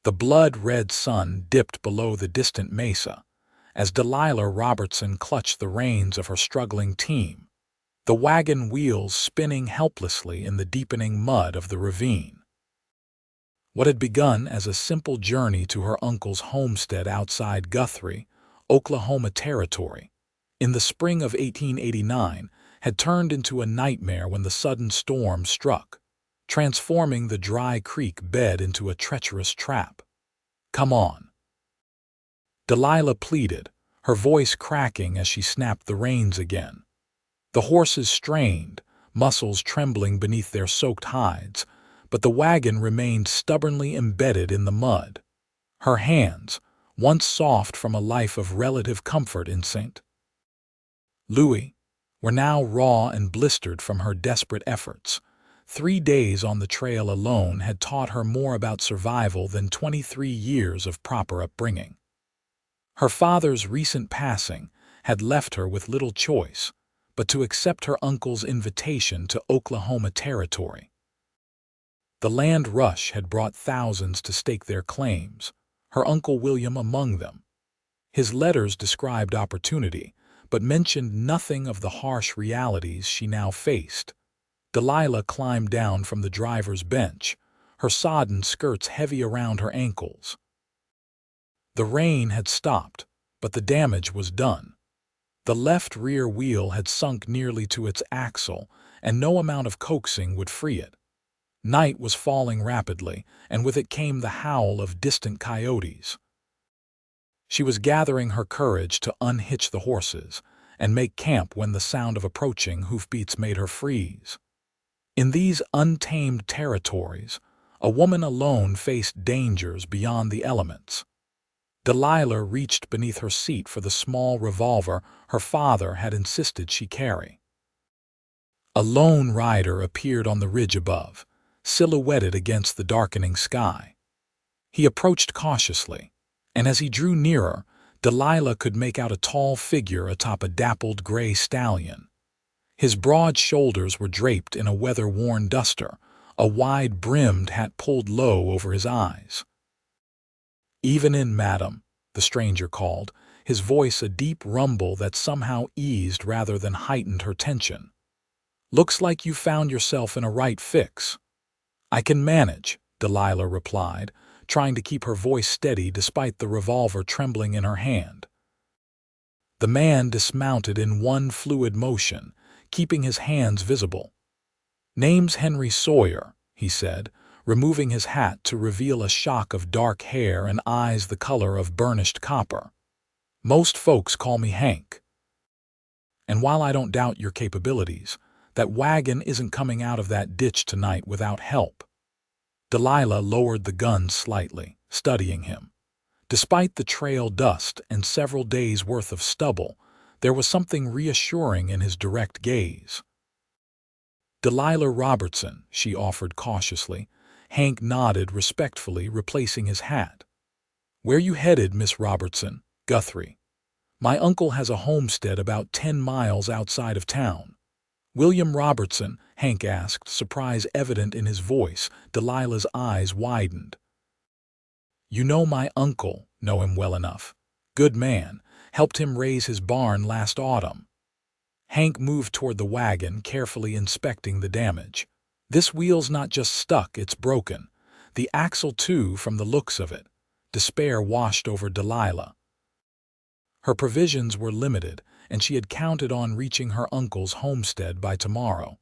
The blood-red sun dipped below the distant mesa as Delilah Robertson clutched the reins of her struggling team, the wagon wheels spinning helplessly in the deepening mud of the ravine. What had begun as a simple journey to her uncle's homestead outside Guthrie, Oklahoma Territory, in the spring of 1889, had turned into a nightmare when the sudden storm struck, transforming the dry creek bed into a treacherous trap. "Come on," Delilah pleaded, her voice cracking as she snapped the reins again. The horses strained, muscles trembling beneath their soaked hides, but the wagon remained stubbornly embedded in the mud. Her hands, once soft from a life of relative comfort in St. Louis, were now raw and blistered from her desperate efforts. 3 days on the trail alone had taught her more about survival than 23 years of proper upbringing. Her father's recent passing had left her with little choice but to accept her uncle's invitation to Oklahoma Territory. The land rush had brought thousands to stake their claims, her Uncle William among them. His letters described opportunity, but mentioned nothing of the harsh realities she now faced. Delilah climbed down from the driver's bench, her sodden skirts heavy around her ankles. The rain had stopped, but the damage was done. The left rear wheel had sunk nearly to its axle, and no amount of coaxing would free it. Night was falling rapidly, and with it came the howl of distant coyotes. She was gathering her courage to unhitch the horses and make camp when the sound of approaching hoofbeats made her freeze. In these untamed territories, a woman alone faced dangers beyond the elements. Delilah reached beneath her seat for the small revolver her father had insisted she carry. A lone rider appeared on the ridge above, silhouetted against the darkening sky. He approached cautiously, and as he drew nearer, Delilah could make out a tall figure atop a dappled gray stallion. His broad shoulders were draped in a weather-worn duster, a wide-brimmed hat pulled low over his eyes. "Even in, madam," the stranger called, his voice a deep rumble that somehow eased rather than heightened her tension. "Looks like you found yourself in a right fix." "I can manage," Delilah replied, trying to keep her voice steady despite the revolver trembling in her hand. The man dismounted in one fluid motion, keeping his hands visible. "Name's Henry Sawyer," he said, removing his hat to reveal a shock of dark hair and eyes the color of burnished copper. "Most folks call me Hank. And while I don't doubt your capabilities, that wagon isn't coming out of that ditch tonight without help." Delilah lowered the gun slightly, studying him. Despite the trail dust and several days' worth of stubble, there was something reassuring in his direct gaze. "Delilah Robertson," she offered cautiously. Hank nodded respectfully, replacing his hat. "Where you headed, Miss Robertson?" "Guthrie. My uncle has a homestead about 10 miles outside of town." "William Robertson?" Hank asked, surprise evident in his voice. Delilah's eyes widened. "You know my uncle, know him well enough. Good man, helped him raise his barn last autumn." Hank moved toward the wagon, carefully inspecting the damage. "This wheel's not just stuck, it's broken. The axle too, from the looks of it." Despair washed over Delilah. Her provisions were limited, and she had counted on reaching her uncle's homestead by tomorrow.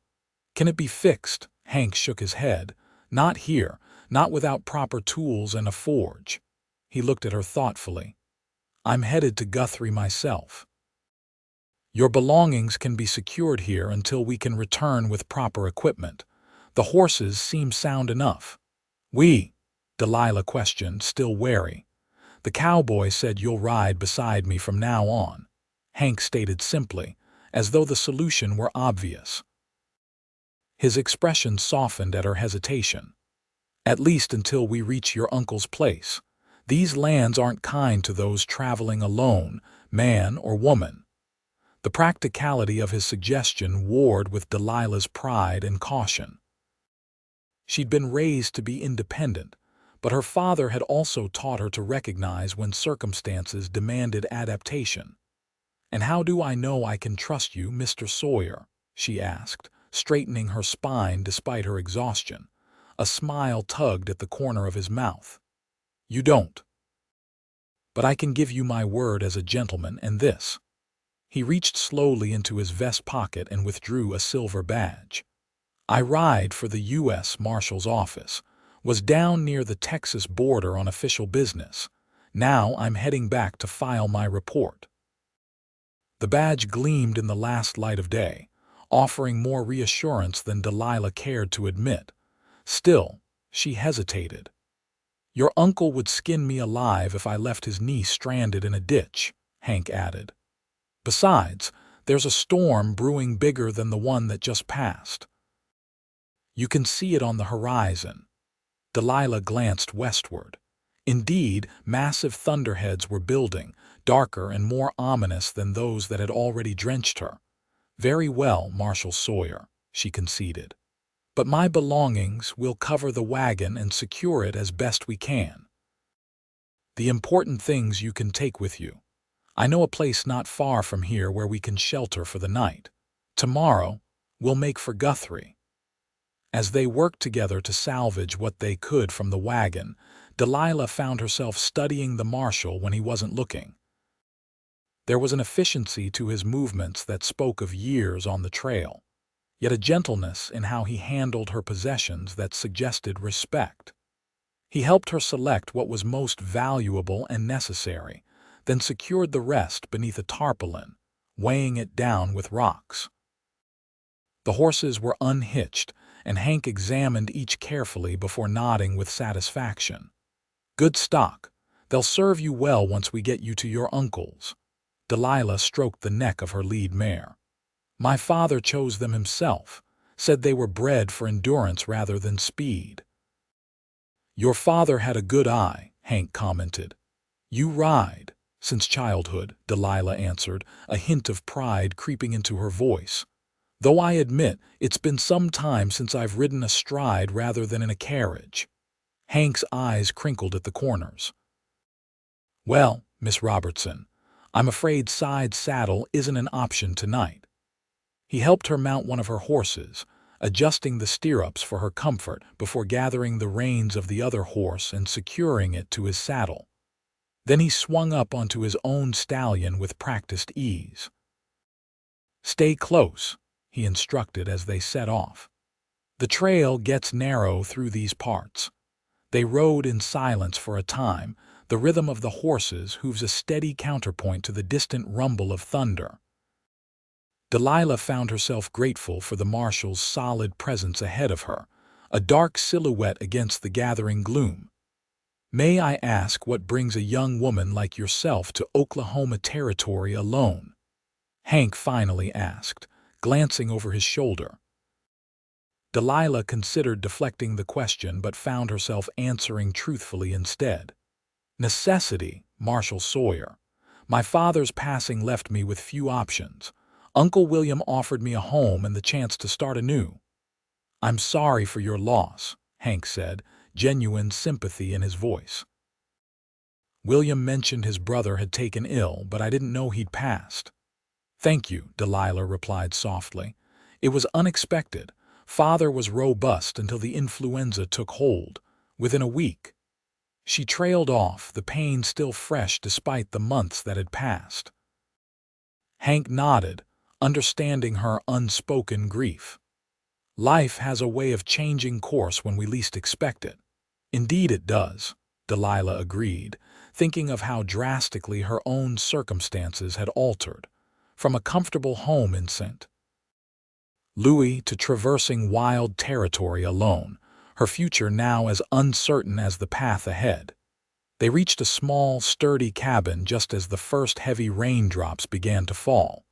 "Can it be fixed?" Hank shook his head. "Not here, not without proper tools and a forge." He looked at her thoughtfully. "I'm headed to Guthrie myself." "Your belongings can be secured here until we can return with proper equipment. The horses seem sound enough." "We?" Delilah questioned, still wary. "The cowboy said you'll ride beside me from now on," Hank stated simply, as though the solution were obvious. His expression softened at her hesitation. "At least until we reach your uncle's place. These lands aren't kind to those traveling alone, man or woman." The practicality of his suggestion warred with Delilah's pride and caution. She'd been raised to be independent, but her father had also taught her to recognize when circumstances demanded adaptation. "And how do I know I can trust you, Mr. Sawyer?" she asked, straightening her spine despite her exhaustion. A smile tugged at the corner of his mouth. "You don't. But I can give you my word as a gentleman, and this." He reached slowly into his vest pocket and withdrew a silver badge. "I ride for the U.S. Marshal's office. Was down near the Texas border on official business. Now I'm heading back to file my report." The badge gleamed in the last light of day, offering more reassurance than Delilah cared to admit. Still, she hesitated. "Your uncle would skin me alive if I left his niece stranded in a ditch," Hank added. "Besides, there's a storm brewing bigger than the one that just passed. You can see it on the horizon." Delilah glanced westward. Indeed, massive thunderheads were building, darker and more ominous than those that had already drenched her. "Very well, Marshal Sawyer," she conceded. "But my belongings will cover the wagon and secure it as best we can. The important things you can take with you. I know a place not far from here where we can shelter for the night. Tomorrow, we'll make for Guthrie." As they worked together to salvage what they could from the wagon, Delilah found herself studying the marshal when he wasn't looking. There was an efficiency to his movements that spoke of years on the trail, yet a gentleness in how he handled her possessions that suggested respect. He helped her select what was most valuable and necessary, then secured the rest beneath a tarpaulin, weighing it down with rocks. The horses were unhitched, and Hank examined each carefully before nodding with satisfaction. "Good stock. They'll serve you well once we get you to your uncle's." Delilah stroked the neck of her lead mare. "My father chose them himself, said they were bred for endurance rather than speed." "Your father had a good eye," Hank commented. "You ride?" "Since childhood," Delilah answered, a hint of pride creeping into her voice. "Though I admit it's been some time since I've ridden astride rather than in a carriage." Hank's eyes crinkled at the corners. "Well, Miss Robertson, I'm afraid side saddle isn't an option tonight." He helped her mount one of her horses, adjusting the stirrups for her comfort before gathering the reins of the other horse and securing it to his saddle. Then he swung up onto his own stallion with practiced ease. "Stay close," he instructed as they set off. "The trail gets narrow through these parts." They rode in silence for a time, the rhythm of the horses' hooves a steady counterpoint to the distant rumble of thunder. Delilah found herself grateful for the marshal's solid presence ahead of her, a dark silhouette against the gathering gloom. "May I ask what brings a young woman like yourself to Oklahoma territory alone?" Hank finally asked, glancing over his shoulder. Delilah considered deflecting the question but found herself answering truthfully instead. "Necessity, Marshal Sawyer. My father's passing left me with few options. Uncle William offered me a home and the chance to start anew." "I'm sorry for your loss," Hank said, genuine sympathy in his voice. "William mentioned his brother had taken ill, but I didn't know he'd passed." "Thank you," Delilah replied softly. "It was unexpected. Father was robust until the influenza took hold. Within a week." She trailed off, the pain still fresh despite the months that had passed. Hank nodded, understanding her unspoken grief. "Life has a way of changing course when we least expect it." "Indeed it does," Delilah agreed, thinking of how drastically her own circumstances had altered, from a comfortable home in St. Louis to traversing wild territory alone, her future now as uncertain as the path ahead. They reached a small, sturdy cabin just as the first heavy raindrops began to fall.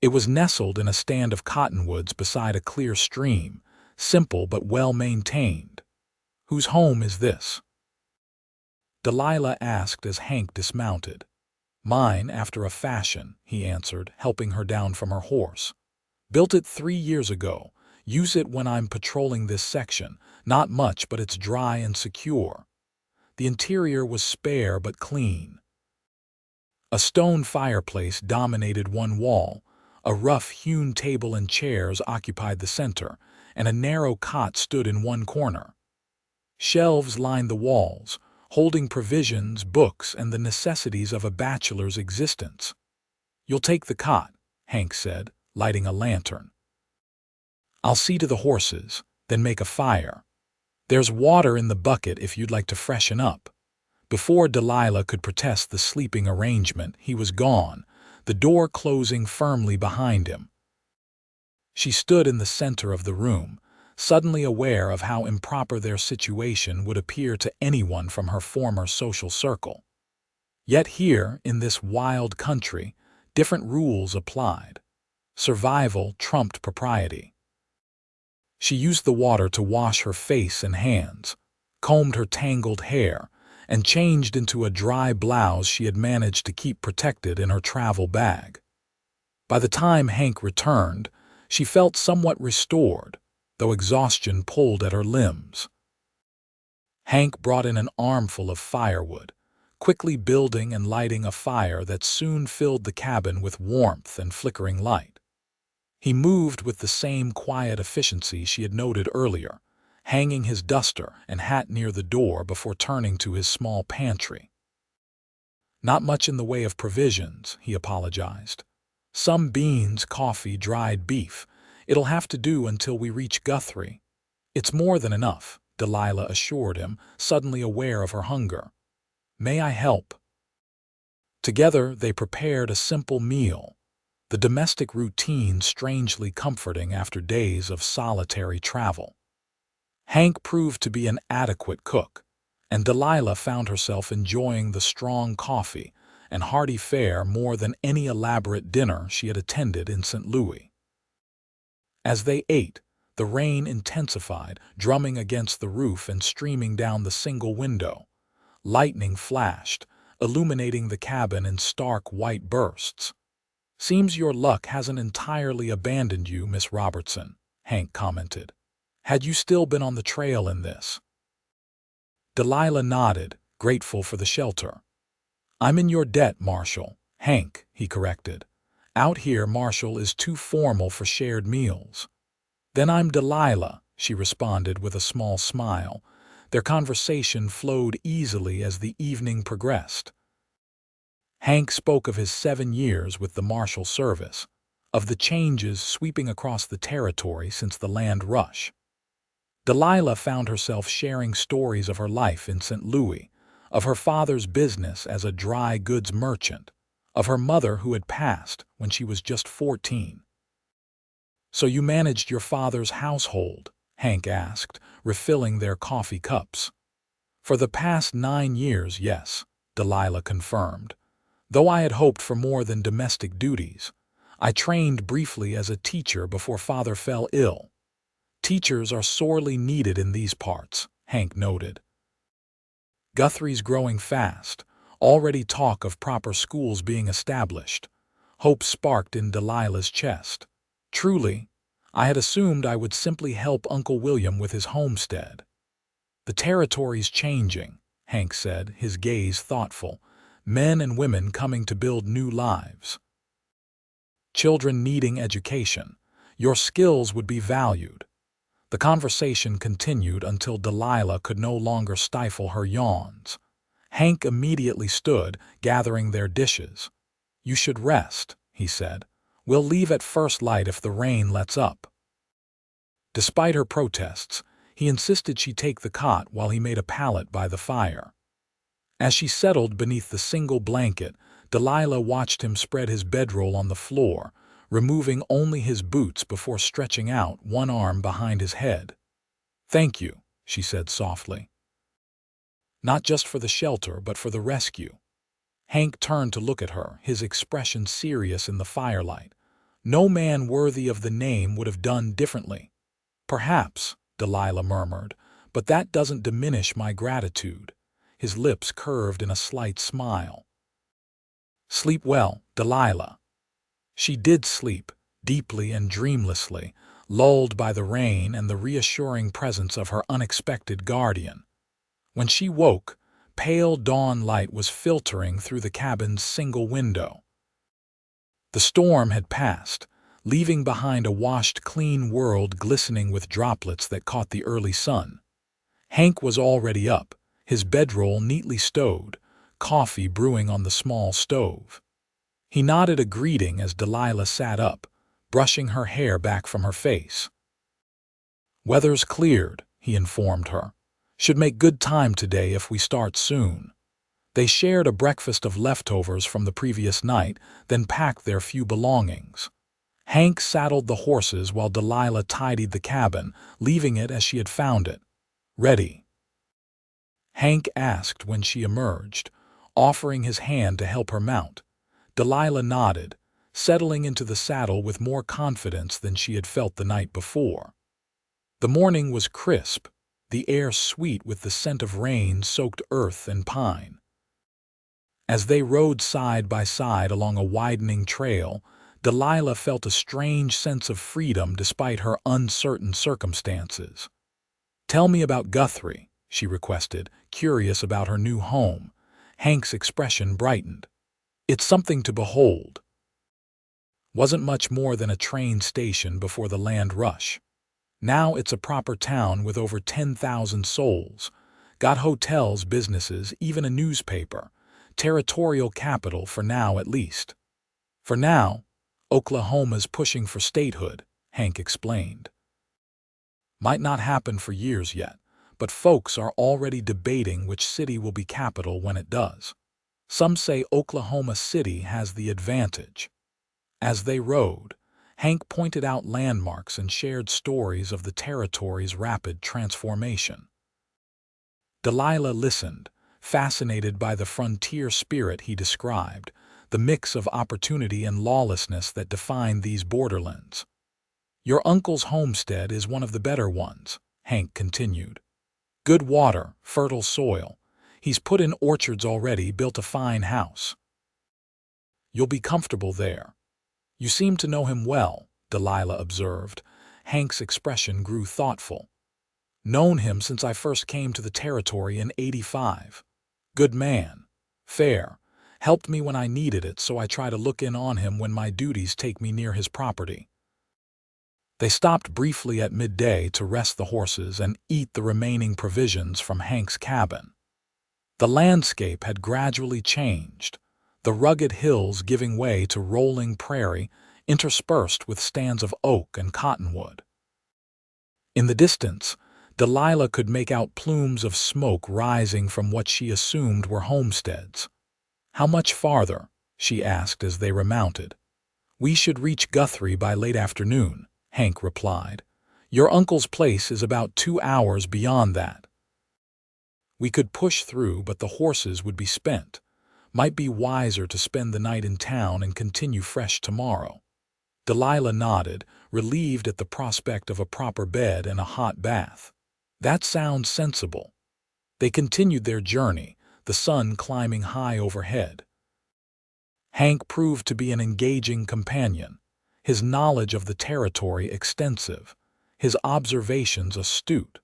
It was nestled in a stand of cottonwoods beside a clear stream, simple but well-maintained. "Whose home is this?" Delilah asked as Hank dismounted. "Mine, after a fashion," he answered, helping her down from her horse. "Built it 3 years ago. Use it when I'm patrolling this section. Not much, but it's dry and secure." The interior was spare but clean. A stone fireplace dominated one wall, a rough-hewn table and chairs occupied the center, and a narrow cot stood in one corner. Shelves lined the walls, holding provisions, books, and the necessities of a bachelor's existence. "You'll take the cot," Hank said, lighting a lantern. "I'll see to the horses, then make a fire. There's water in the bucket if you'd like to freshen up." Before Delilah could protest the sleeping arrangement, he was gone, the door closing firmly behind him. She stood in the center of the room, suddenly aware of how improper their situation would appear to anyone from her former social circle. Yet here, in this wild country, different rules applied. Survival trumped propriety. She used the water to wash her face and hands, combed her tangled hair, and changed into a dry blouse she had managed to keep protected in her travel bag. By the time Hank returned, she felt somewhat restored, though exhaustion pulled at her limbs. Hank brought in an armful of firewood, quickly building and lighting a fire that soon filled the cabin with warmth and flickering light. He moved with the same quiet efficiency she had noted earlier, hanging his duster and hat near the door before turning to his small pantry. "Not much in the way of provisions," he apologized. "Some beans, coffee, dried beef. It'll have to do until we reach Guthrie." "It's more than enough," Delilah assured him, suddenly aware of her hunger. "May I help?" Together they prepared a simple meal, the domestic routine strangely comforting after days of solitary travel. Hank proved to be an adequate cook, and Delilah found herself enjoying the strong coffee and hearty fare more than any elaborate dinner she had attended in St. Louis. As they ate, the rain intensified, drumming against the roof and streaming down the single window. Lightning flashed, illuminating the cabin in stark white bursts. "Seems your luck hasn't entirely abandoned you, Miss Robertson," Hank commented. "Had you still been on the trail in this?" Delilah nodded, grateful for the shelter. "I'm in your debt, Marshal." "Hank," he corrected. "Out here, Marshal is too formal for shared meals." "Then I'm Delilah," she responded with a small smile. Their conversation flowed easily as the evening progressed. Hank spoke of his 7 years with the Marshal Service, of the changes sweeping across the territory since the land rush. Delilah found herself sharing stories of her life in St. Louis, of her father's business as a dry goods merchant, of her mother who had passed when she was just 14. "So you managed your father's household?" Hank asked, refilling their coffee cups. "For the past 9 years, yes," Delilah confirmed. "Though I had hoped for more than domestic duties. I trained briefly as a teacher before father fell ill." "Teachers are sorely needed in these parts," Hank noted. "Guthrie's growing fast, already talk of proper schools being established." Hope sparked in Delilah's chest. "Truly, I had assumed I would simply help Uncle William with his homestead." "The territory's changing," Hank said, his gaze thoughtful. "Men and women coming to build new lives. Children needing education. Your skills would be valued." The conversation continued until Delilah could no longer stifle her yawns. Hank immediately stood, gathering their dishes. "You should rest," he said. "We'll leave at first light if the rain lets up." Despite her protests, he insisted she take the cot while he made a pallet by the fire. As she settled beneath the single blanket, Delilah watched him spread his bedroll on the floor, removing only his boots before stretching out one arm behind his head. "Thank you," she said softly. "Not just for the shelter, but for the rescue." Hank turned to look at her, his expression serious in the firelight. "No man worthy of the name would have done differently." "Perhaps," Delilah murmured, "but that doesn't diminish my gratitude." His lips curved in a slight smile. "Sleep well, Delilah." She did sleep, deeply and dreamlessly, lulled by the rain and the reassuring presence of her unexpected guardian. When she woke, pale dawn light was filtering through the cabin's single window. The storm had passed, leaving behind a washed-clean world glistening with droplets that caught the early sun. Hank was already up, his bedroll neatly stowed, coffee brewing on the small stove. He nodded a greeting as Delilah sat up, brushing her hair back from her face. "Weather's cleared," he informed her. "Should make good time today if we start soon." They shared a breakfast of leftovers from the previous night, then packed their few belongings. Hank saddled the horses while Delilah tidied the cabin, leaving it as she had found it. "Ready?" Hank asked when she emerged, offering his hand to help her mount. Delilah nodded, settling into the saddle with more confidence than she had felt the night before. The morning was crisp, the air sweet with the scent of rain-soaked earth and pine. As they rode side by side along a widening trail, Delilah felt a strange sense of freedom despite her uncertain circumstances. "Tell me about Guthrie," she requested, curious about her new home. Hank's expression brightened. "It's something to behold." Wasn't much more than a train station before the land rush. Now it's a proper town with over 10,000 souls. Got hotels, businesses, even a newspaper. Territorial capital for now at least. "For now, Oklahoma's pushing for statehood," Hank explained. "Might not happen for years yet, but folks are already debating which city will be capital when it does. Some say Oklahoma City has the advantage." As they rode, Hank pointed out landmarks and shared stories of the territory's rapid transformation. Delilah listened, fascinated by the frontier spirit he described, the mix of opportunity and lawlessness that defined these borderlands. "Your uncle's homestead is one of the better ones," Hank continued. "Good water, fertile soil. He's put in orchards already, built a fine house. You'll be comfortable there." "You seem to know him well," Delilah observed. Hank's expression grew thoughtful. "Known him since I first came to the territory in '85. Good man. Fair. Helped me when I needed it, so I try to look in on him when my duties take me near his property." They stopped briefly at midday to rest the horses and eat the remaining provisions from Hank's cabin. The landscape had gradually changed, the rugged hills giving way to rolling prairie interspersed with stands of oak and cottonwood. In the distance, Delilah could make out plumes of smoke rising from what she assumed were homesteads. "How much farther?" she asked as they remounted. "We should reach Guthrie by late afternoon," Hank replied. "Your uncle's place is about 2 hours beyond that." "We could push through, but the horses would be spent. Might be wiser to spend the night in town and continue fresh tomorrow." Delilah nodded, relieved at the prospect of a proper bed and a hot bath. "That sounds sensible." They continued their journey, the sun climbing high overhead. Hank proved to be an engaging companion, his knowledge of the territory extensive, his observations astute.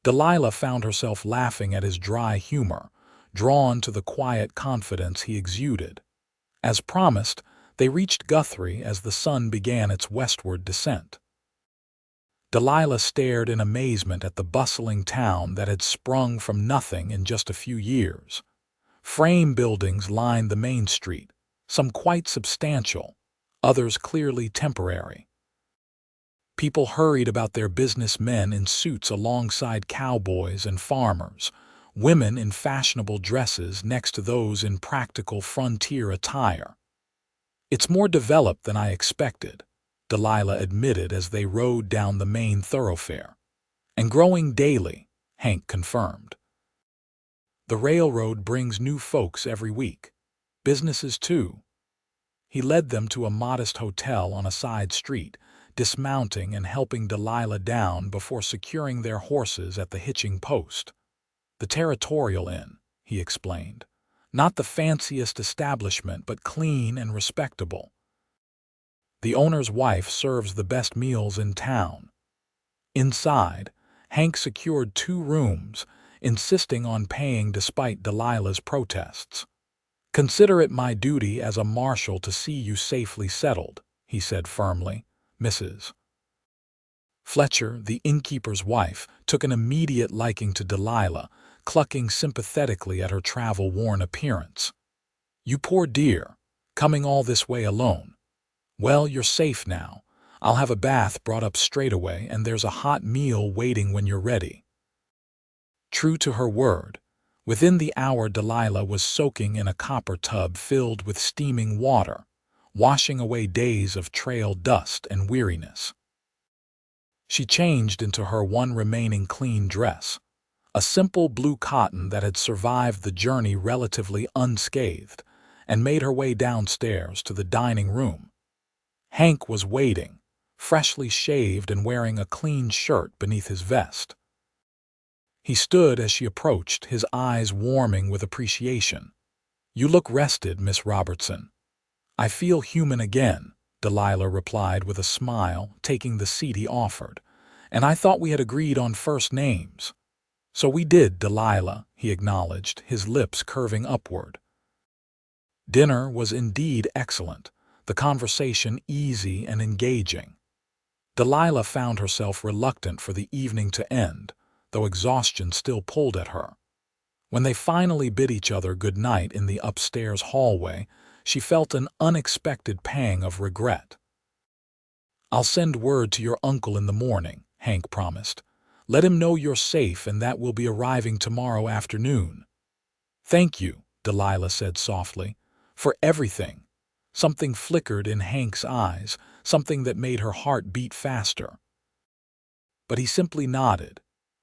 Delilah found herself laughing at his dry humor, drawn to the quiet confidence he exuded. As promised, they reached Guthrie as the sun began its westward descent. Delilah stared in amazement at the bustling town that had sprung from nothing in just a few years. Frame buildings lined the main street, some quite substantial, others clearly temporary. People hurried about their businessmen in suits alongside cowboys and farmers, women in fashionable dresses next to those in practical frontier attire. "It's more developed than I expected," Delilah admitted as they rode down the main thoroughfare. "And growing daily," Hank confirmed. "The railroad brings new folks every week. Businesses too." He led them to a modest hotel on a side street, dismounting and helping Delilah down before securing their horses at the hitching post. "The Territorial Inn," he explained. "Not the fanciest establishment, but clean and respectable. The owner's wife serves the best meals in town." Inside, Hank secured 2 rooms, insisting on paying despite Delilah's protests. "Consider it my duty as a marshal to see you safely settled," he said firmly. Mrs. Fletcher, the innkeeper's wife, took an immediate liking to Delilah, clucking sympathetically at her travel-worn appearance. "You poor dear, coming all this way alone. Well, you're safe now. I'll have a bath brought up straight away, and there's a hot meal waiting when you're ready." True to her word, within the hour Delilah was soaking in a copper tub filled with steaming water, washing away days of trail dust and weariness. She changed into her one remaining clean dress, a simple blue cotton that had survived the journey relatively unscathed, and made her way downstairs to the dining room. Hank was waiting, freshly shaved and wearing a clean shirt beneath his vest. He stood as she approached, his eyes warming with appreciation. "You look rested, Miss Robertson." "I feel human again," Delilah replied with a smile, taking the seat he offered. "And I thought we had agreed on first names." "So we did, Delilah," he acknowledged, his lips curving upward. Dinner was indeed excellent, the conversation easy and engaging. Delilah found herself reluctant for the evening to end, though exhaustion still pulled at her. When they finally bid each other good night in the upstairs hallway, she felt an unexpected pang of regret. "I'll send word to your uncle in the morning," Hank promised. "Let him know you're safe and that we'll be arriving tomorrow afternoon." "Thank you," Delilah said softly, "for everything." Something flickered in Hank's eyes, something that made her heart beat faster. But he simply nodded,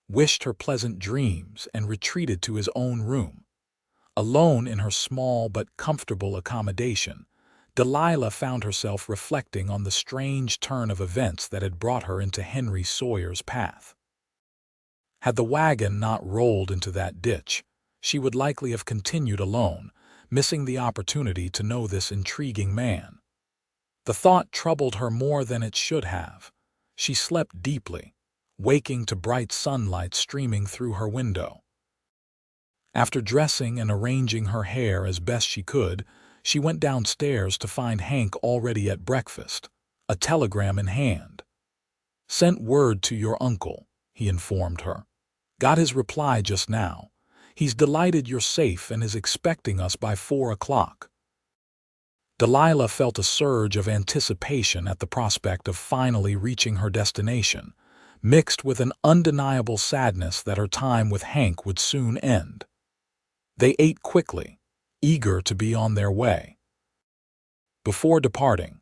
wished her pleasant dreams, and retreated to his own room. Alone in her small but comfortable accommodation, Delilah found herself reflecting on the strange turn of events that had brought her into Henry Sawyer's path. Had the wagon not rolled into that ditch, she would likely have continued alone, missing the opportunity to know this intriguing man. The thought troubled her more than it should have. She slept deeply, waking to bright sunlight streaming through her window. After dressing and arranging her hair as best she could, she went downstairs to find Hank already at breakfast, a telegram in hand. "Sent word to your uncle," he informed her. "Got his reply just now. He's delighted you're safe and is expecting us by 4 o'clock. Delilah felt a surge of anticipation at the prospect of finally reaching her destination, mixed with an undeniable sadness that her time with Hank would soon end. They ate quickly, eager to be on their way. Before departing,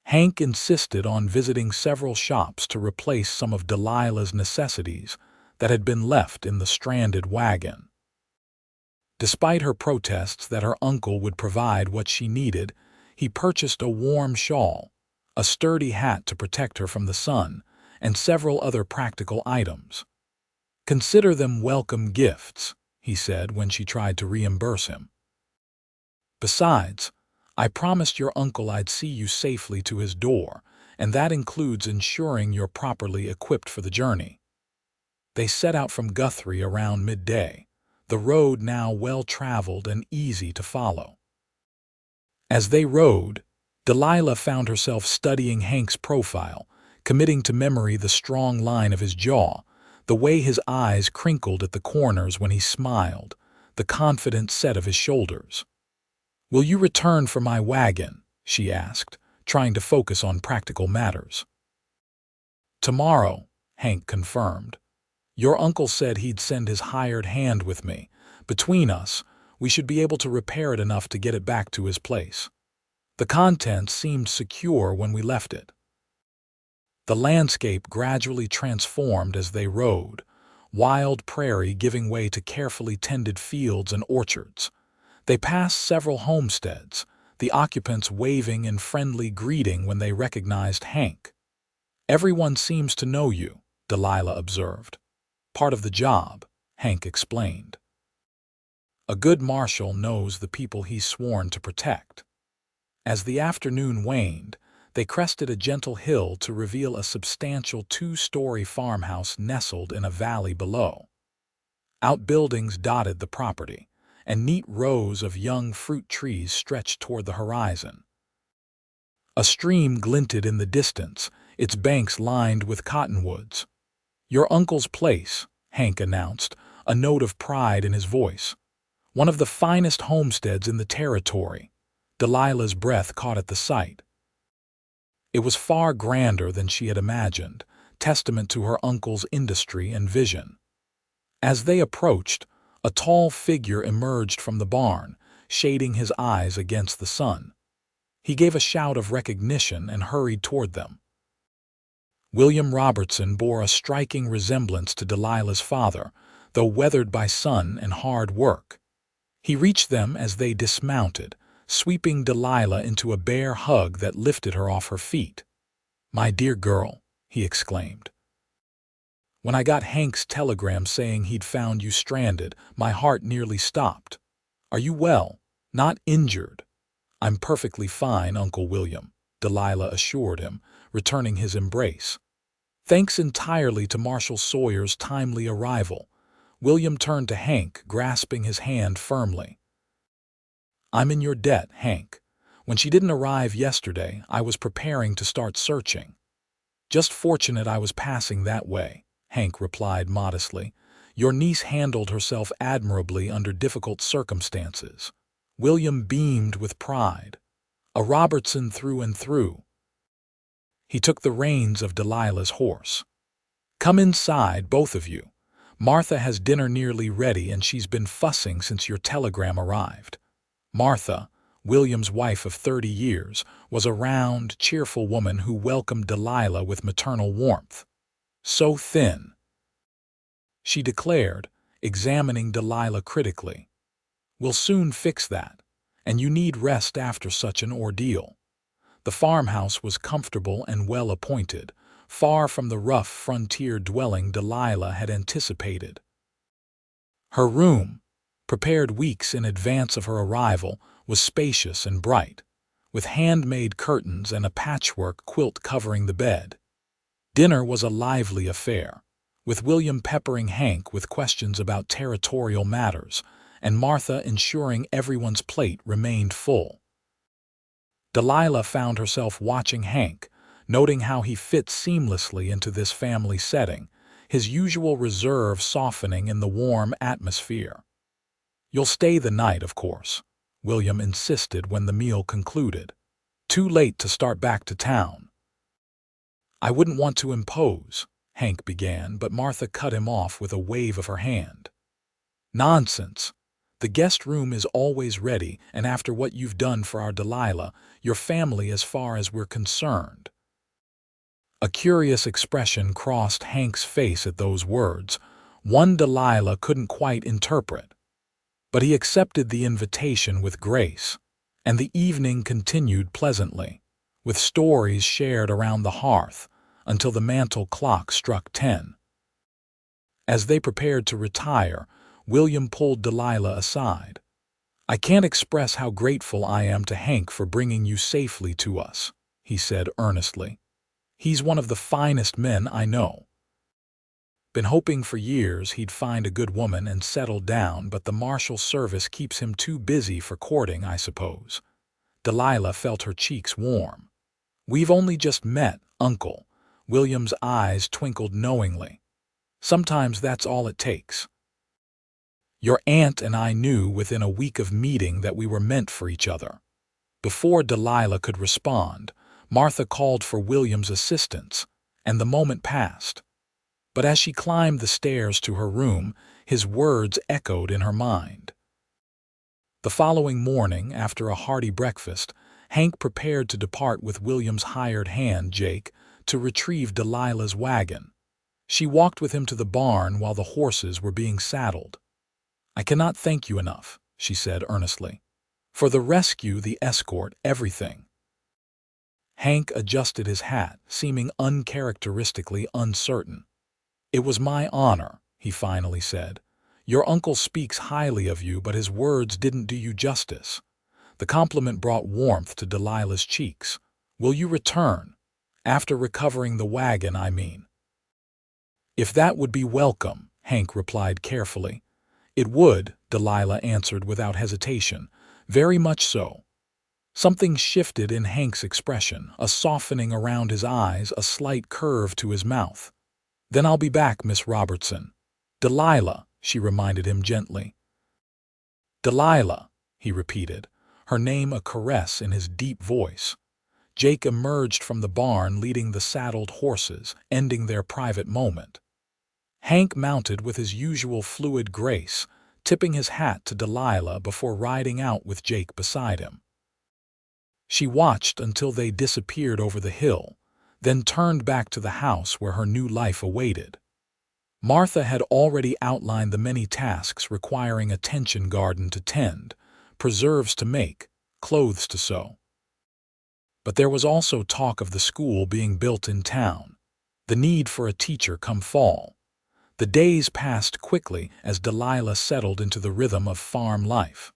Hank insisted on visiting several shops to replace some of Delilah's necessities that had been left in the stranded wagon. Despite her protests that her uncle would provide what she needed, he purchased a warm shawl, a sturdy hat to protect her from the sun, and several other practical items. "Consider them welcome gifts," he said when she tried to reimburse him. "Besides, I promised your uncle I'd see you safely to his door, and that includes ensuring you're properly equipped for the journey." They set out from Guthrie around midday, the road now well-traveled and easy to follow. As they rode, Delilah found herself studying Hank's profile, committing to memory the strong line of his jaw, the way his eyes crinkled at the corners when he smiled, the confident set of his shoulders. "Will you return for my wagon?" she asked, trying to focus on practical matters. "Tomorrow," Hank confirmed. "Your uncle said he'd send his hired hand with me. Between us, we should be able to repair it enough to get it back to his place. The contents seemed secure when we left it." The landscape gradually transformed as they rode, wild prairie giving way to carefully tended fields and orchards. They passed several homesteads, the occupants waving in friendly greeting when they recognized Hank. "Everyone seems to know you," Delilah observed. "Part of the job," Hank explained. "A good marshal knows the people he's sworn to protect." As the afternoon waned, they crested a gentle hill to reveal a substantial 2-story farmhouse nestled in a valley below. Outbuildings dotted the property, and neat rows of young fruit trees stretched toward the horizon. A stream glinted in the distance, its banks lined with cottonwoods. "Your uncle's place," Hank announced, a note of pride in his voice. "One of the finest homesteads in the territory." Delilah's breath caught at the sight. It was far grander than she had imagined, testament to her uncle's industry and vision. As they approached, a tall figure emerged from the barn, shading his eyes against the sun. He gave a shout of recognition and hurried toward them. William Robertson bore a striking resemblance to Delilah's father, though weathered by sun and hard work. He reached them as they dismounted, sweeping Delilah into a bear hug that lifted her off her feet. "My dear girl," he exclaimed. "When I got Hank's telegram saying he'd found you stranded, my heart nearly stopped. Are you well? Not injured?" "I'm perfectly fine, Uncle William," Delilah assured him, returning his embrace. "Thanks entirely to Marshal Sawyer's timely arrival." William turned to Hank, grasping his hand firmly. "I'm in your debt, Hank. When she didn't arrive yesterday, I was preparing to start searching." "Just fortunate I was passing that way," Hank replied modestly. "Your niece handled herself admirably under difficult circumstances." William beamed with pride. "A Robertson through and through." He took the reins of Delilah's horse. "Come inside, both of you. Martha has dinner nearly ready and she's been fussing since your telegram arrived." Martha, William's wife of 30 years, was a round, cheerful woman who welcomed Delilah with maternal warmth. "So thin," she declared, examining Delilah critically. "We'll soon fix that, and you need rest after such an ordeal." The farmhouse was comfortable and well appointed, far from the rough frontier dwelling Delilah had anticipated. Her room, prepared weeks in advance of her arrival, was spacious and bright, with handmade curtains and a patchwork quilt covering the bed. Dinner was a lively affair, with William peppering Hank with questions about territorial matters, and Martha ensuring everyone's plate remained full. Delilah found herself watching Hank, noting how he fit seamlessly into this family setting, his usual reserve softening in the warm atmosphere. "You'll stay the night, of course," William insisted when the meal concluded. "Too late to start back to town." "I wouldn't want to impose," Hank began, but Martha cut him off with a wave of her hand. "Nonsense. The guest room is always ready, and after what you've done for our Delilah, your family as far as we're concerned." A curious expression crossed Hank's face at those words, one Delilah couldn't quite interpret. But he accepted the invitation with grace, and the evening continued pleasantly, with stories shared around the hearth until the mantel clock struck 10. As they prepared to retire, William pulled Delilah aside. "I can't express how grateful I am to Hank for bringing you safely to us," he said earnestly. "He's one of the finest men I know. Been hoping for years he'd find a good woman and settle down, but the Marshal service keeps him too busy for courting, I suppose." Delilah felt her cheeks warm. "We've only just met, Uncle." William's eyes twinkled knowingly. "Sometimes that's all it takes. Your aunt and I knew within a week of meeting that we were meant for each other." Before Delilah could respond, Martha called for William's assistance, and the moment passed. But as she climbed the stairs to her room, his words echoed in her mind. The following morning, after a hearty breakfast, Hank prepared to depart with William's hired hand, Jake, to retrieve Delilah's wagon. She walked with him to the barn while the horses were being saddled. "I cannot thank you enough," she said earnestly. "For the rescue, the escort, everything." Hank adjusted his hat, seeming uncharacteristically uncertain. "It was my honor," he finally said. "Your uncle speaks highly of you, but his words didn't do you justice." The compliment brought warmth to Delilah's cheeks. "Will you return? After recovering the wagon, I mean." "If that would be welcome," Hank replied carefully. "It would," Delilah answered without hesitation. "Very much so." Something shifted in Hank's expression, a softening around his eyes, a slight curve to his mouth. "Then I'll be back, Miss Robertson." "Delilah," she reminded him gently. "Delilah," he repeated, her name a caress in his deep voice. Jake emerged from the barn leading the saddled horses, ending their private moment. Hank mounted with his usual fluid grace, tipping his hat to Delilah before riding out with Jake beside him. She watched until they disappeared over the hill, then turned back to the house where her new life awaited. Martha had already outlined the many tasks requiring a tension garden to tend, preserves to make, clothes to sew. But there was also talk of the school being built in town, the need for a teacher come fall. The days passed quickly as Delilah settled into the rhythm of farm life.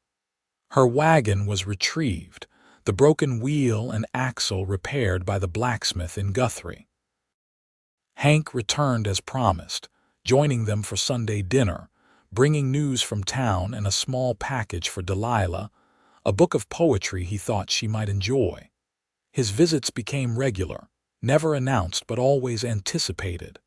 Her wagon was retrieved, the broken wheel and axle repaired by the blacksmith in Guthrie. Hank returned as promised, joining them for Sunday dinner, bringing news from town and a small package for Delilah, a book of poetry he thought she might enjoy. His visits became regular, never announced but always anticipated.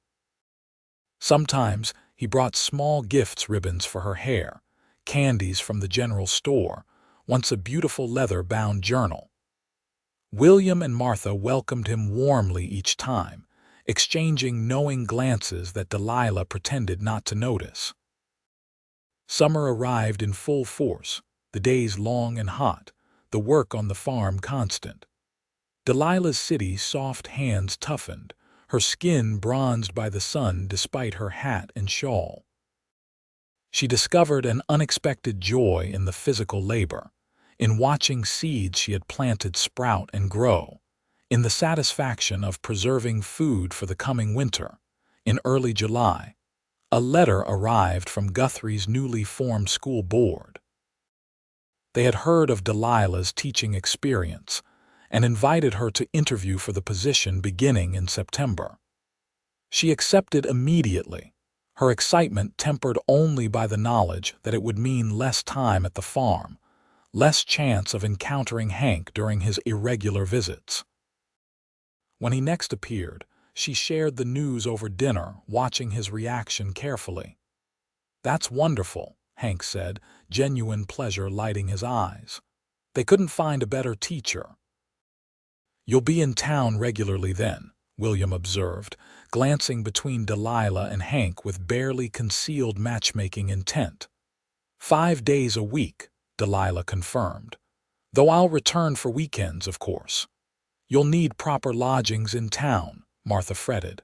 Sometimes he brought small gifts, ribbons for her hair, candies from the general store, once a beautiful leather-bound journal. William and Martha welcomed him warmly each time, exchanging knowing glances that Delilah pretended not to notice. Summer arrived in full force, the days long and hot, the work on the farm constant. Delilah's city soft hands toughened, her skin bronzed by the sun despite her hat and shawl. She discovered an unexpected joy in the physical labor, in watching seeds she had planted sprout and grow, in the satisfaction of preserving food for the coming winter. In early July, a letter arrived from Guthrie's newly formed school board. They had heard of Delilah's teaching experience and invited her to interview for the position beginning in September. She accepted immediately, her excitement tempered only by the knowledge that it would mean less time at the farm, less chance of encountering Hank during his irregular visits. When he next appeared, she shared the news over dinner, watching his reaction carefully. "That's wonderful," Hank said, genuine pleasure lighting his eyes. "They couldn't find a better teacher." "You'll be in town regularly then," William observed, glancing between Delilah and Hank with barely concealed matchmaking intent. 5 days a week, Delilah confirmed. "Though I'll return for weekends, of course." "You'll need proper lodgings in town," Martha fretted.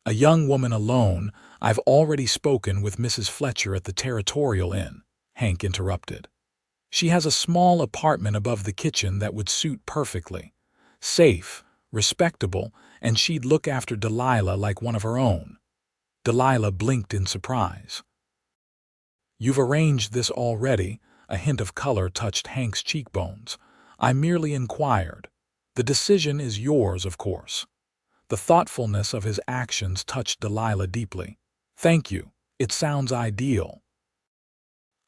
"A young woman alone, I've already spoken with Mrs. Fletcher at the Territorial Inn," Hank interrupted. "She has a small apartment above the kitchen that would suit perfectly. Safe, respectable, and she'd look after Delilah like one of her own." Delilah blinked in surprise. "You've arranged this already," a hint of color touched Hank's cheekbones. "I merely inquired. The decision is yours, of course." The thoughtfulness of his actions touched Delilah deeply. "Thank you. It sounds ideal."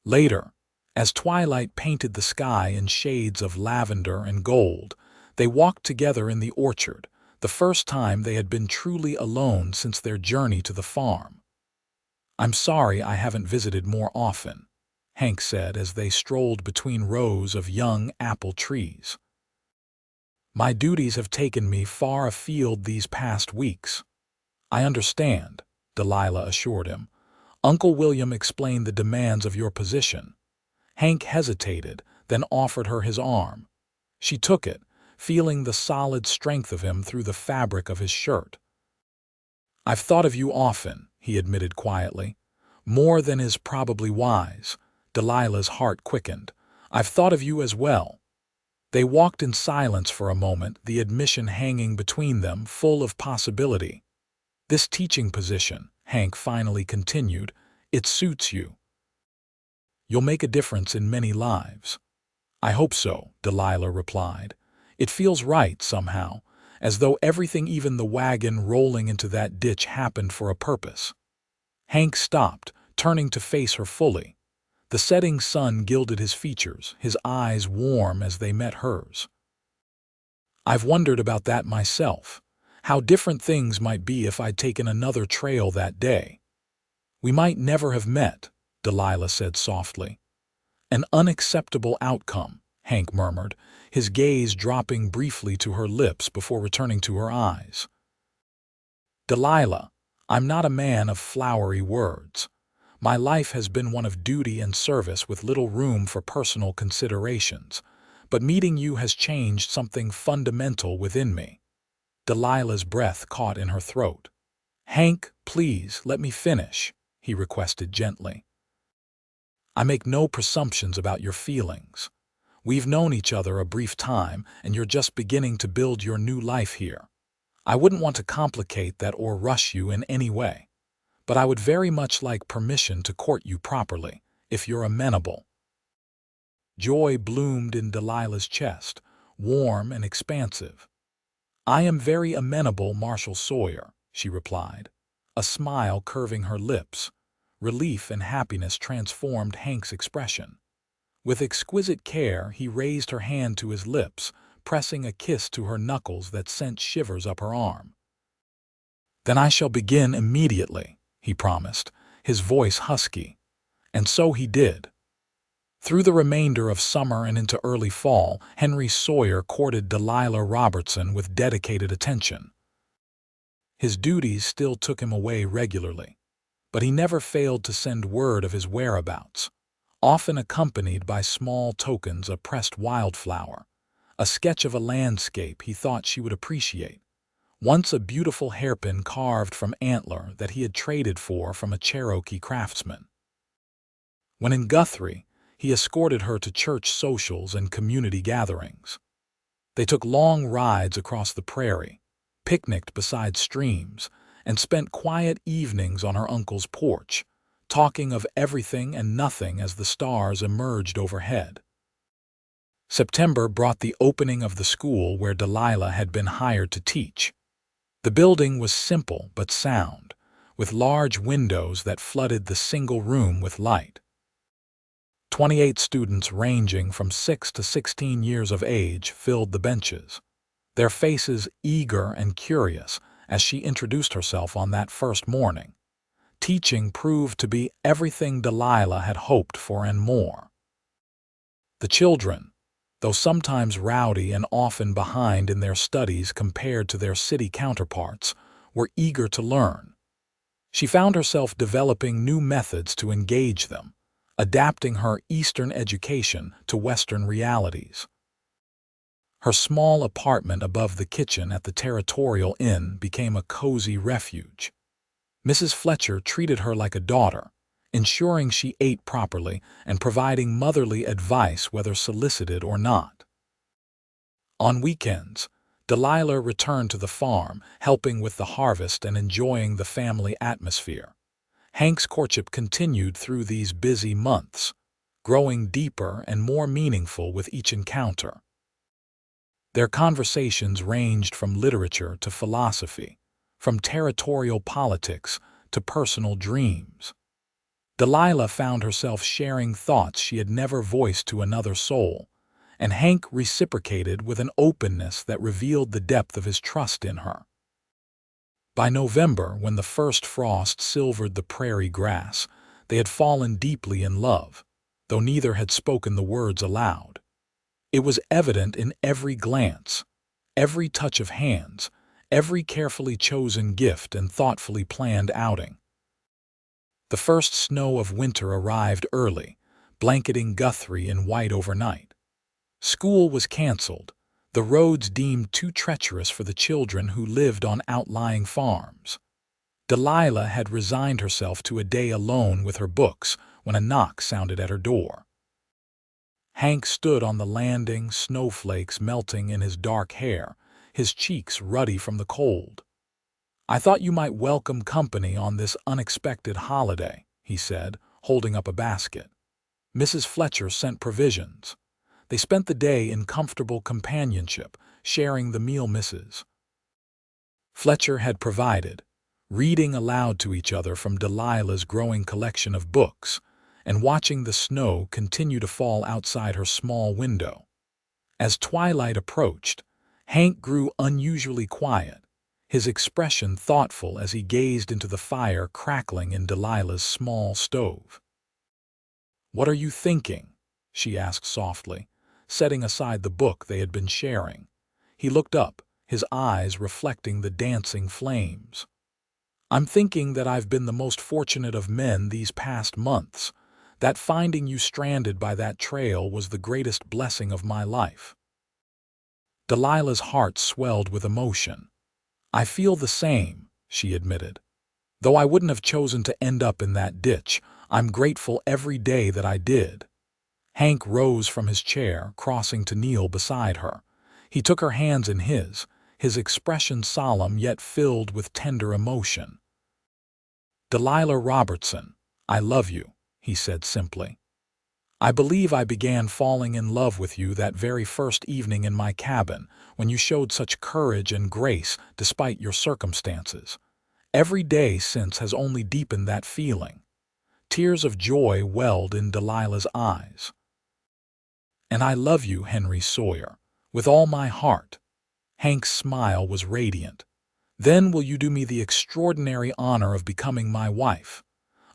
Later, as twilight painted the sky in shades of lavender and gold, they walked together in the orchard, the first time they had been truly alone since their journey to the farm. "I'm sorry I haven't visited more often," Hank said as they strolled between rows of young apple trees. "My duties have taken me far afield these past weeks." "I understand," Delilah assured him. "Uncle William explained the demands of your position." Hank hesitated, then offered her his arm. She took it, feeling the solid strength of him through the fabric of his shirt. "I've thought of you often," he admitted quietly. "More than is probably wise." Delilah's heart quickened. "I've thought of you as well." They walked in silence for a moment, the admission hanging between them, full of possibility. "This teaching position," Hank finally continued, "it suits you. You'll make a difference in many lives." "I hope so," Delilah replied. "It feels right, somehow, as though everything, even the wagon rolling into that ditch, happened for a purpose." Hank stopped, turning to face her fully. The setting sun gilded his features, his eyes warm as they met hers. "I've wondered about that myself. How different things might be if I'd taken another trail that day." "We might never have met," Delilah said softly. "An unacceptable outcome," Hank murmured, his gaze dropping briefly to her lips before returning to her eyes. "Delilah, I'm not a man of flowery words. My life has been one of duty and service with little room for personal considerations, but meeting you has changed something fundamental within me." Delilah's breath caught in her throat. "Hank, please, let me finish," he requested gently. "I make no presumptions about your feelings. We've known each other a brief time, and you're just beginning to build your new life here. I wouldn't want to complicate that or rush you in any way, but I would very much like permission to court you properly, if you're amenable." Joy bloomed in Delilah's chest, warm and expansive. "I am very amenable, Marshal Sawyer," she replied, a smile curving her lips. Relief and happiness transformed Hank's expression. With exquisite care, he raised her hand to his lips, pressing a kiss to her knuckles that sent shivers up her arm. "Then I shall begin immediately," he promised, his voice husky. And so he did. Through the remainder of summer and into early fall, Henry Sawyer courted Delilah Robertson with dedicated attention. His duties still took him away regularly, but he never failed to send word of his whereabouts, often accompanied by small tokens, a pressed wildflower, a sketch of a landscape he thought she would appreciate, once a beautiful hairpin carved from antler that he had traded for from a Cherokee craftsman. When in Guthrie, he escorted her to church socials and community gatherings. They took long rides across the prairie, picnicked beside streams, and spent quiet evenings on her uncle's porch, talking of everything and nothing as the stars emerged overhead. September brought the opening of the school where Delilah had been hired to teach. The building was simple but sound, with large windows that flooded the single room with light. 28 students ranging from 6 to 16 years of age filled the benches, their faces eager and curious as she introduced herself on that first morning. Teaching proved to be everything Delilah had hoped for and more. The children, though sometimes rowdy and often behind in their studies compared to their city counterparts, were eager to learn. She found herself developing new methods to engage them, adapting her Eastern education to Western realities. Her small apartment above the kitchen at the Territorial Inn became a cozy refuge. Mrs. Fletcher treated her like a daughter, ensuring she ate properly and providing motherly advice whether solicited or not. On weekends, Delilah returned to the farm, helping with the harvest and enjoying the family atmosphere. Hank's courtship continued through these busy months, growing deeper and more meaningful with each encounter. Their conversations ranged from literature to philosophy, from territorial politics to personal dreams. Delilah found herself sharing thoughts she had never voiced to another soul, and Hank reciprocated with an openness that revealed the depth of his trust in her. By November, when the first frost silvered the prairie grass, they had fallen deeply in love, though neither had spoken the words aloud. It was evident in every glance, every touch of hands, every carefully chosen gift and thoughtfully planned outing. The first snow of winter arrived early, blanketing Guthrie in white overnight. School was canceled, the roads deemed too treacherous for the children who lived on outlying farms. Delilah had resigned herself to a day alone with her books when a knock sounded at her door. Hank stood on the landing, snowflakes melting in his dark hair, his cheeks ruddy from the cold. "I thought you might welcome company on this unexpected holiday," he said, holding up a basket. "Mrs. Fletcher sent provisions." They spent the day in comfortable companionship, sharing the meal. Mrs. Fletcher had provided, reading aloud to each other from Delilah's growing collection of books, and watching the snow continue to fall outside her small window. As twilight approached, Hank grew unusually quiet, his expression thoughtful as he gazed into the fire crackling in Delilah's small stove. "What are you thinking?" she asked softly, setting aside the book they had been sharing. He looked up, his eyes reflecting the dancing flames. "I'm thinking that I've been the most fortunate of men these past months, that finding you stranded by that trail was the greatest blessing of my life." Delilah's heart swelled with emotion. "I feel the same," she admitted. "Though I wouldn't have chosen to end up in that ditch, I'm grateful every day that I did." Hank rose from his chair, crossing to kneel beside her. He took her hands in his expression solemn yet filled with tender emotion. "Delilah Robertson, I love you," he said simply. "I believe I began falling in love with you that very first evening in my cabin, when you showed such courage and grace despite your circumstances. Every day since has only deepened that feeling." Tears of joy welled in Delilah's eyes. "And I love you, Henry Sawyer, with all my heart." Hank's smile was radiant. "Then will you do me the extraordinary honor of becoming my wife,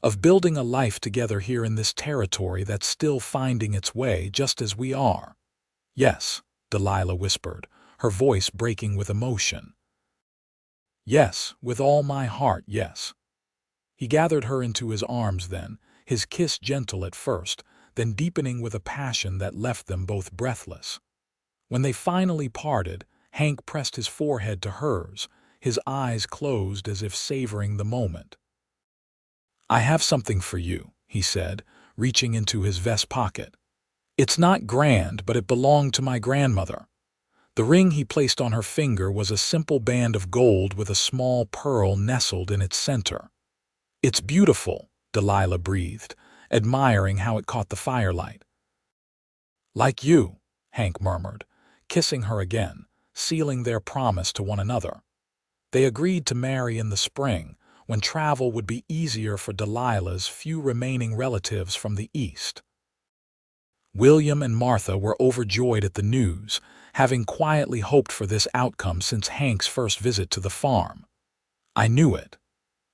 of building a life together here in this territory that's still finding its way just as we are?" "Yes," Delilah whispered, her voice breaking with emotion. "Yes, with all my heart, yes." He gathered her into his arms then, his kiss gentle at first, then deepening with a passion that left them both breathless. When they finally parted, Hank pressed his forehead to hers, his eyes closed as if savoring the moment. "I have something for you," he said, reaching into his vest pocket. "It's not grand, but it belonged to my grandmother." The ring he placed on her finger was a simple band of gold with a small pearl nestled in its center. "It's beautiful," Delilah breathed, admiring how it caught the firelight. "Like you," Hank murmured, kissing her again, sealing their promise to one another. They agreed to marry in the spring, when travel would be easier for Delilah's few remaining relatives from the East. William and Martha were overjoyed at the news, having quietly hoped for this outcome since Hank's first visit to the farm. "I knew it,"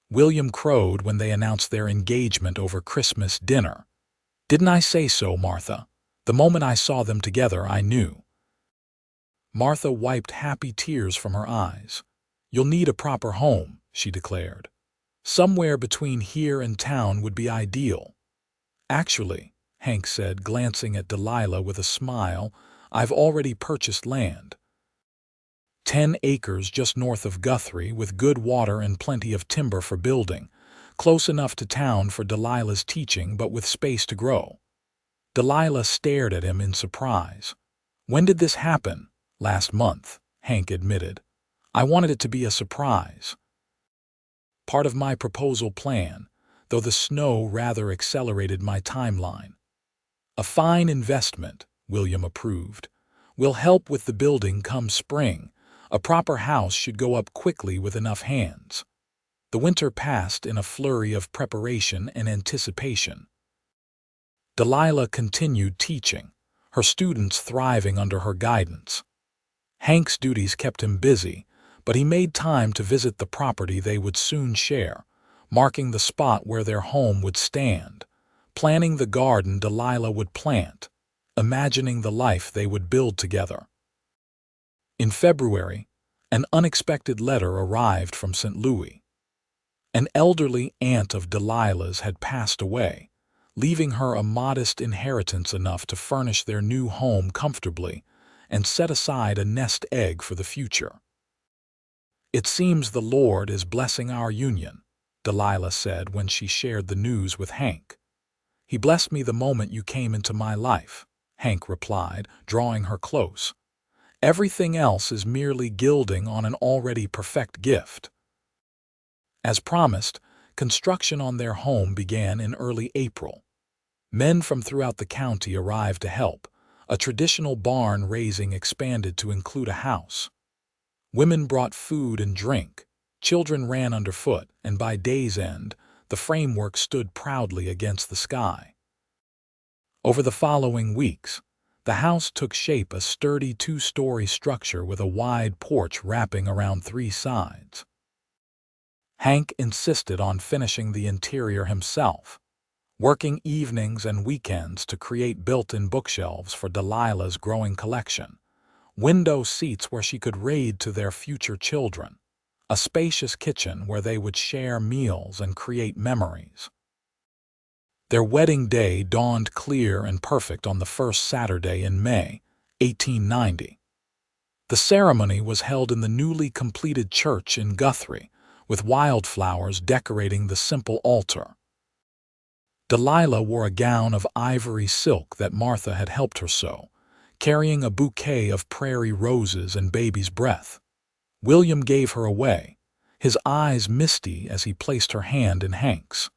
William crowed when they announced their engagement over Christmas dinner. "Didn't I say so, Martha? The moment I saw them together, I knew." Martha wiped happy tears from her eyes. "You'll need a proper home," she declared. "Somewhere between here and town would be ideal." "Actually," Hank said, glancing at Delilah with a smile, "I've already purchased land. 10 acres just north of Guthrie, with good water and plenty of timber for building, close enough to town for Delilah's teaching but with space to grow." Delilah stared at him in surprise. "When did this happen?" "Last month," Hank admitted. "I wanted it to be a surprise. Part of my proposal plan, though the snow rather accelerated my timeline." "A fine investment," William approved. "Will help with the building come spring. A proper house should go up quickly with enough hands." The winter passed in a flurry of preparation and anticipation. Delilah continued teaching, her students thriving under her guidance. Hank's duties kept him busy, but he made time to visit the property they would soon share, marking the spot where their home would stand, planning the garden Delilah would plant, imagining the life they would build together. In February, an unexpected letter arrived from St. Louis. An elderly aunt of Delilah's had passed away, leaving her a modest inheritance enough to furnish their new home comfortably and set aside a nest egg for the future. "It seems the Lord is blessing our union," Delilah said when she shared the news with Hank. "He blessed me the moment you came into my life," Hank replied, drawing her close. "Everything else is merely gilding on an already perfect gift." As promised, construction on their home began in early April. Men from throughout the county arrived to help. A traditional barn raising expanded to include a house. Women brought food and drink, Children ran underfoot, and by day's end, the framework stood proudly against the sky. Over the following weeks, the house took shape, a sturdy two-story structure with a wide porch wrapping around 3 sides. Hank insisted on finishing the interior himself, working evenings and weekends to create built-in bookshelves for Delilah's growing collection, window seats where she could read to their future children, a spacious kitchen where they would share meals and create memories. Their wedding day dawned clear and perfect on the first Saturday in May, 1890. The ceremony was held in the newly completed church in Guthrie, with wildflowers decorating the simple altar. Delilah wore a gown of ivory silk that Martha had helped her sew, carrying a bouquet of prairie roses and baby's breath. William gave her away, his eyes misty as he placed her hand in Hank's.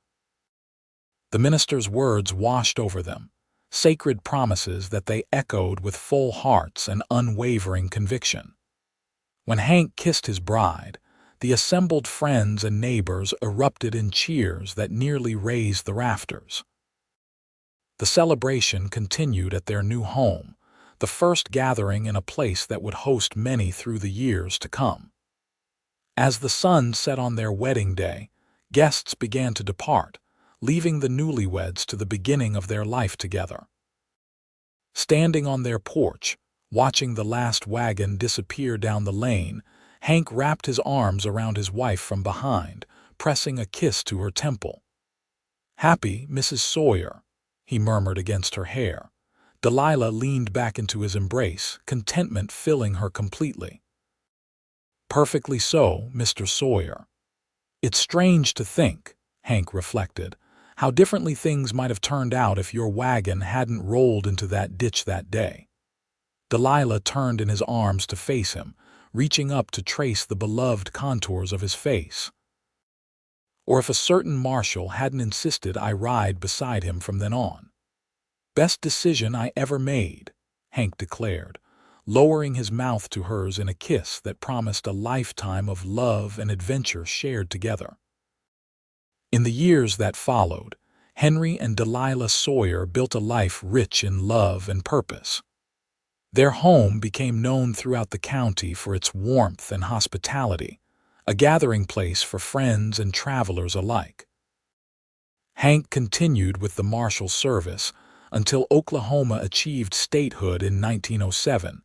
The minister's words washed over them, sacred promises that they echoed with full hearts and unwavering conviction. When Hank kissed his bride, the assembled friends and neighbors erupted in cheers that nearly raised the rafters. The celebration continued at their new home, the first gathering in a place that would host many through the years to come. As the sun set on their wedding day, guests began to depart, leaving the newlyweds to the beginning of their life together. Standing on their porch, watching the last wagon disappear down the lane, Hank wrapped his arms around his wife from behind, pressing a kiss to her temple. "Happy, Mrs. Sawyer," he murmured against her hair. Delilah leaned back into his embrace, contentment filling her completely. "Perfectly so, Mr. Sawyer." "It's strange to think," Hank reflected, "how differently things might have turned out if your wagon hadn't rolled into that ditch that day." Delilah turned in his arms to face him, reaching up to trace the beloved contours of his face. "Or if a certain marshal hadn't insisted I ride beside him from then on." "Best decision I ever made," Hank declared, lowering his mouth to hers in a kiss that promised a lifetime of love and adventure shared together. In the years that followed, Henry and Delilah Sawyer built a life rich in love and purpose. Their home became known throughout the county for its warmth and hospitality, a gathering place for friends and travelers alike. Hank continued with the Marshal service until Oklahoma achieved statehood in 1907,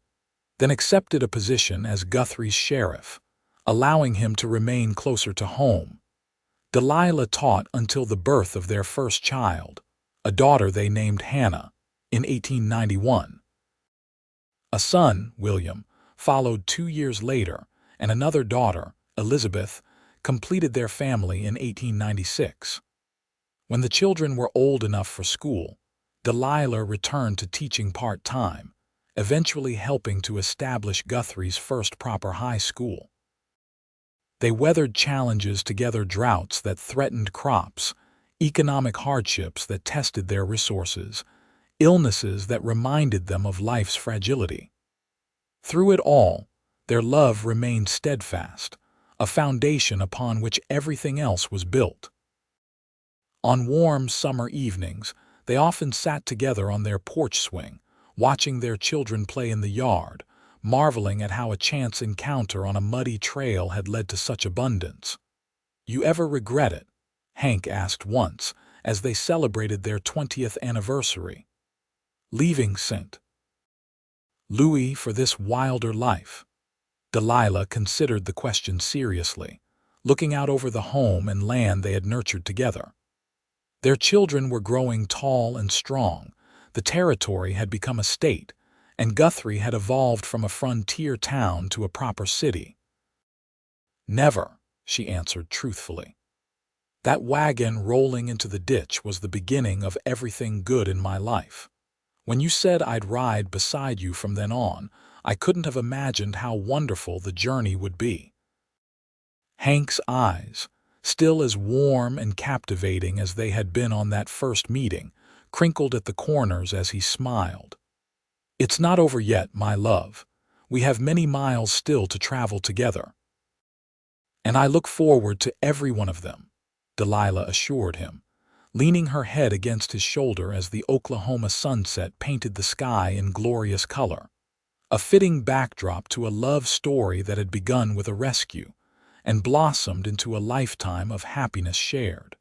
then accepted a position as Guthrie's sheriff, allowing him to remain closer to home. Delilah taught until the birth of their first child, a daughter they named Hannah, in 1891. A son, William, followed 2 years later, and another daughter, Elizabeth, completed their family in 1896. When the children were old enough for school, Delilah returned to teaching part-time, eventually helping to establish Guthrie's first proper high school. They weathered challenges together, droughts that threatened crops, economic hardships that tested their resources, illnesses that reminded them of life's fragility. Through it all, their love remained steadfast, a foundation upon which everything else was built. On warm summer evenings, they often sat together on their porch swing, watching their children play in the yard, marveling at how a chance encounter on a muddy trail had led to such abundance. "You ever regret it?" Hank asked once, as they celebrated their 20th anniversary. "Leaving St. Louis for this wilder life?" Delilah considered the question seriously, looking out over the home and land they had nurtured together. Their children were growing tall and strong, the territory had become a state, and Guthrie had evolved from a frontier town to a proper city. "Never," she answered truthfully. "That wagon rolling into the ditch was the beginning of everything good in my life. When you said I'd ride beside you from then on, I couldn't have imagined how wonderful the journey would be." Hank's eyes, still as warm and captivating as they had been on that first meeting, crinkled at the corners as he smiled. "It's not over yet, my love. We have many miles still to travel together." "And I look forward to every one of them," Delilah assured him, leaning her head against his shoulder as the Oklahoma sunset painted the sky in glorious color. A fitting backdrop to a love story that had begun with a rescue and blossomed into a lifetime of happiness shared.